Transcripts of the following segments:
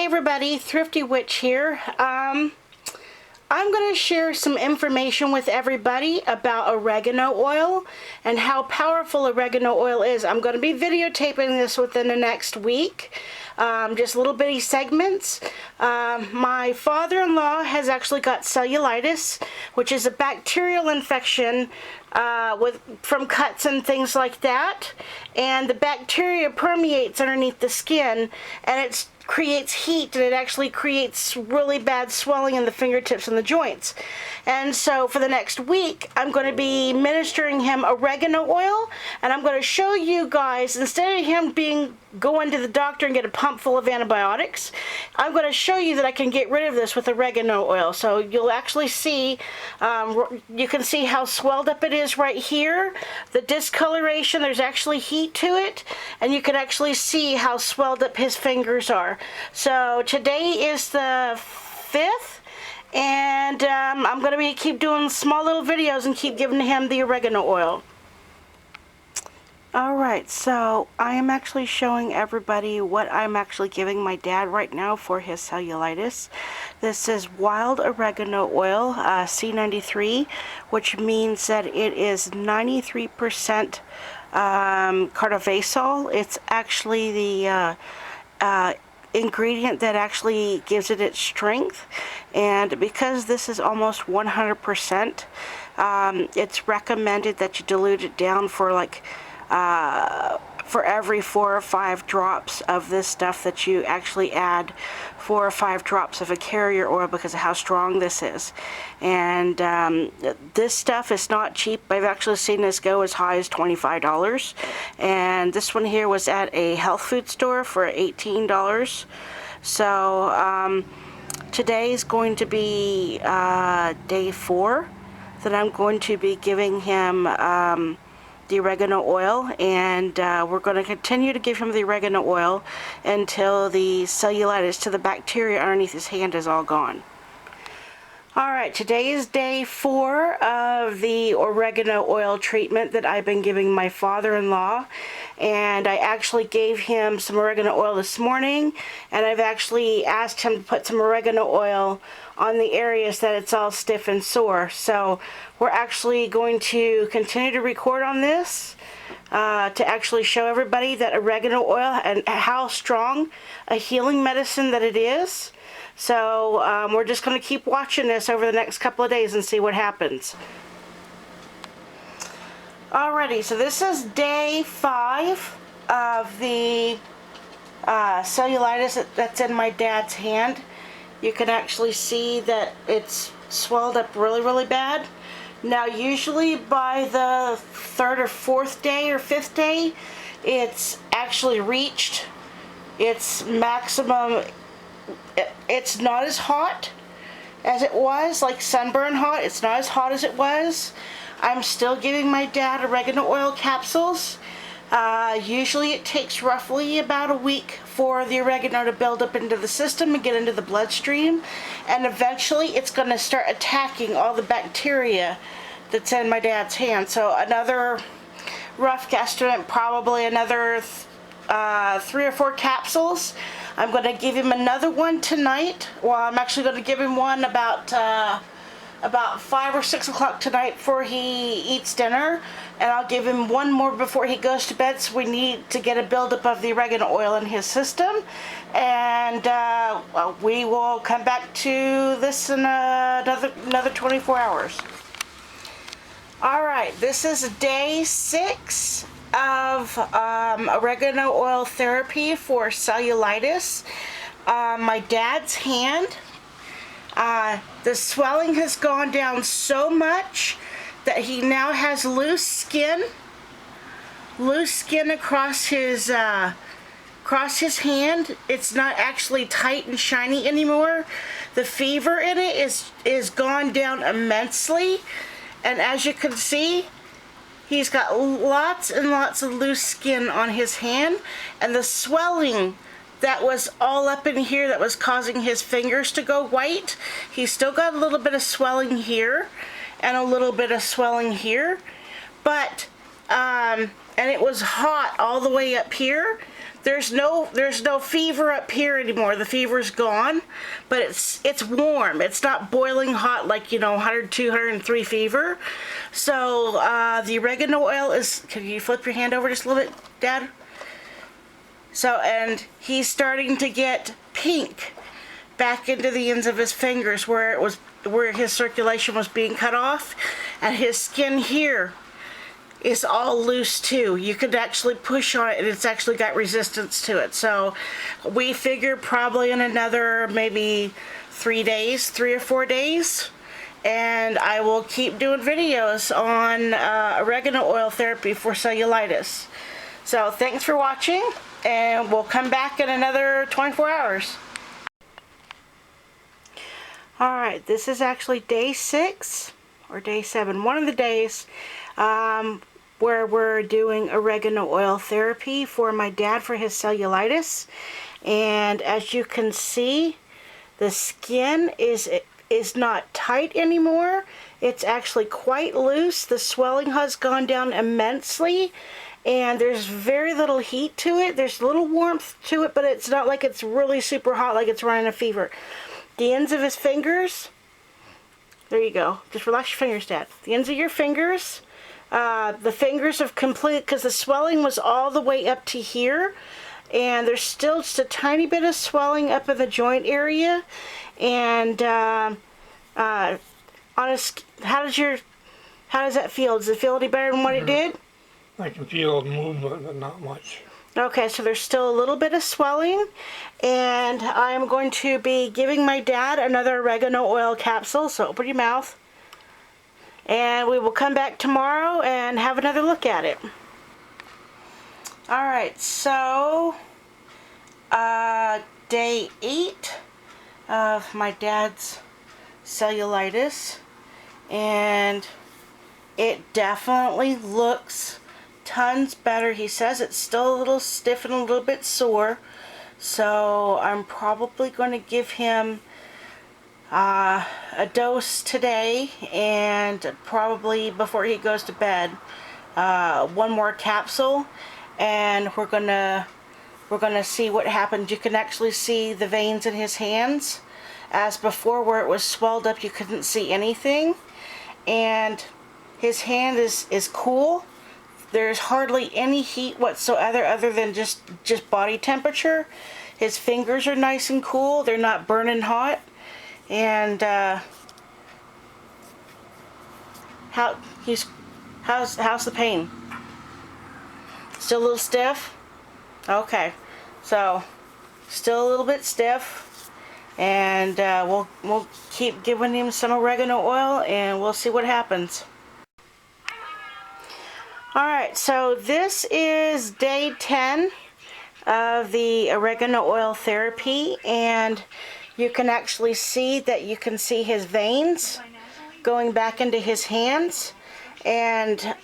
everybody, Thrifty Witch here. I'm going to share some information with everybody about oregano oil and how powerful oregano oil is. I'm going to be videotaping this within the next week, just little bitty segments. My father-in-law has actually got cellulitis, which is a bacterial infection from cuts and things like that, and the bacteria permeates underneath the skin, and it creates heat, and it actually creates really bad swelling in the fingertips and the joints. And so for the next week, I'm going to be ministering him oregano oil, and I'm going to show you guys, instead of him going to the doctor and get a pump full of antibiotics, I'm going to show you that I can get rid of this with oregano oil. So you'll actually see, you can see how swelled up it is right here. The discoloration, there's actually heat to it, and you can actually see how swelled up his fingers are. So today is the 5th, and I'm going to keep doing small little videos and keep giving him the oregano oil. Alright, so I am actually showing everybody what I'm actually giving my dad right now for his cellulitis. This is wild oregano oil, C93, which means that it is 93% cardiovasol. It's actually the ingredient that actually gives it its strength, and because this is almost 100%, it's recommended that you dilute it down for like for every 4 or 5 drops of this stuff, that you actually add 4 or 5 drops of a carrier oil because of how strong this is. And this stuff is not cheap. I've actually seen this go as high as $25, and this one here was at a health food store for $18. So today is going to be day 4 that I'm going to be giving him the oregano oil, and we're going to continue to give him the oregano oil until the cellulitis to the bacteria underneath his hand is all gone. Alright, today is day 4 of the oregano oil treatment that I've been giving my father-in-law, and I actually gave him some oregano oil this morning, and I've actually asked him to put some oregano oil on the areas that it's all stiff and sore. So we're actually going to continue to record on this to actually show everybody that oregano oil and how strong a healing medicine that it is. So we're just going to keep watching this over the next couple of days and see what happens. Alrighty, so this is day 5 of the cellulitis that's in my dad's hand. You can actually see that it's swelled up really bad. Now usually by the 3rd or 4th day or 5th day, it's actually reached its maximum. It's not as hot as it was, like sunburn hot. It's not as hot as it was. I'm still giving my dad oregano oil capsules. Usually it takes roughly about a week for the oregano to build up into the system and get into the bloodstream, and eventually it's going to start attacking all the bacteria that's in my dad's hand. So another rough guesstimate, probably another 3 or 4 capsules. I'm going to give him another one tonight. Well, I'm actually going to give him one about 5 or 6 o'clock tonight before he eats dinner, and I'll give him one more before he goes to bed. So we need to get a buildup of the oregano oil in his system, and we will come back to this in another 24 hours. Alright, this is day 6 of oregano oil therapy for cellulitis. My dad's hand, the swelling has gone down so much that he now has loose skin across his hand. It's not actually tight and shiny anymore. The fever in it is gone down immensely, and as you can see, he's got lots and lots of loose skin on his hand, and the swelling that was all up in here that was causing his fingers to go white, he's still got a little bit of swelling here and a little bit of swelling here, but and it was hot all the way up here. there's no fever up here anymore. The fever's gone, but it's warm. It's not boiling hot like, you know, 102, 103 fever. So the oregano oil is, can you flip your hand over just a little bit, Dad? So, and he's starting to get pink back into the ends of his fingers where his circulation was being cut off, and his skin here is all loose too. You could actually push on it and it's actually got resistance to it. So we figure probably in another maybe 3 or 4 days, and I will keep doing videos on oregano oil therapy for cellulitis. So thanks for watching, and we'll come back in another 24 hours. Alright, this is actually day 6 or day 7, one of the days where we're doing oregano oil therapy for my dad for his cellulitis. And as you can see, the skin is not tight anymore. It's actually quite loose. The swelling has gone down immensely, and there's very little heat to it. There's a little warmth to it, but it's not like it's really super hot like it's running a fever. The ends of his fingers, there you go. Just relax your fingers, Dad. The ends of your fingers, the fingers have completed, because the swelling was all the way up to here, and there's still just a tiny bit of swelling up in the joint area. And how does that feel? Does it feel any better than what it did? I can feel movement, but not much. Okay, so there's still a little bit of swelling, and I'm going to be giving my dad another oregano oil capsule, so open your mouth. And we will come back tomorrow and have another look at it. Alright, so day 8 of my dad's cellulitis, and it definitely looks tons better. He says it's still a little stiff and a little bit sore, so I'm probably going to give him a dose today, and probably before he goes to bed, one more capsule, and we're gonna see what happens. You can actually see the veins in his hands, as before where it was swelled up you couldn't see anything, and his hand is cool. There's hardly any heat whatsoever other than just body temperature. His fingers are nice and cool. They're not burning hot. And how's the pain? Still a little stiff? Okay. So still a little bit stiff. And we'll keep giving him some oregano oil, and we'll see what happens. Alright, so this is day 10 of the oregano oil therapy, and you can actually see that you can see his veins going back into his hands, and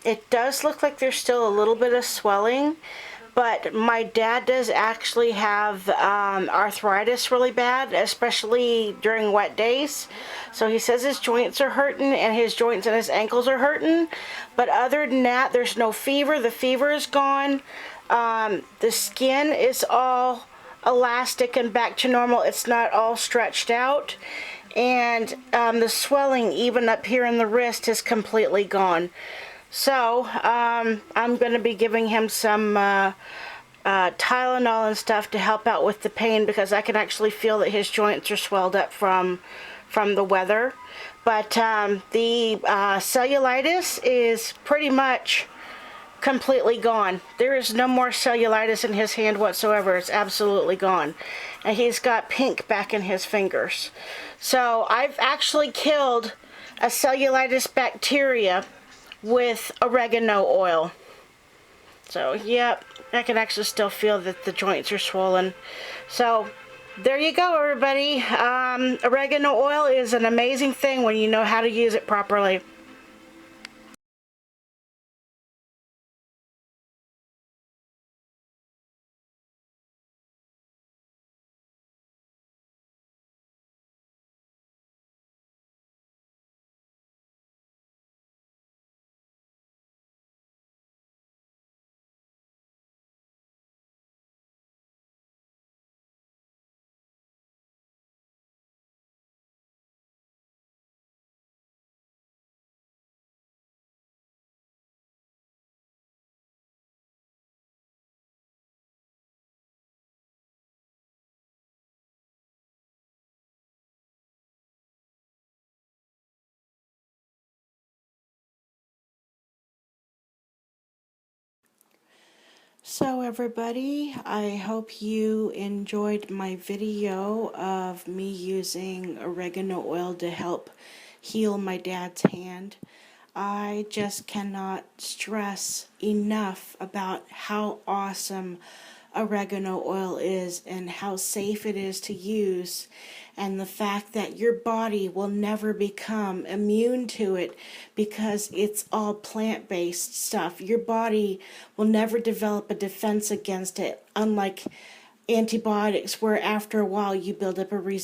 it does look like there's still a little bit of swelling, but my dad does actually have arthritis really bad, especially during wet days. So he says his joints are hurting, and his joints and his ankles are hurting. But other than that, there's no fever. The fever is gone. The skin is all elastic and back to normal. It's not all stretched out. And the swelling, even up here in the wrist, is completely gone. So I'm going to be giving him some Tylenol and stuff to help out with the pain, because I can actually feel that his joints are swelled up from the weather. But the cellulitis is pretty much completely gone. There is no more cellulitis in his hand whatsoever. It's absolutely gone. And he's got pink back in his fingers. So I've actually killed a cellulitis bacteria with oregano oil. So yep, I can actually still feel that the joints are swollen. So there you go, everybody. Oregano oil is an amazing thing when you know how to use it properly. So everybody, I hope you enjoyed my video of me using oregano oil to help heal my dad's hand. I just cannot stress enough about how awesome oregano oil is and how safe it is to use, and the fact that your body will never become immune to it because it's all plant-based stuff. Your body will never develop a defense against it, unlike antibiotics where after a while you build up a resistance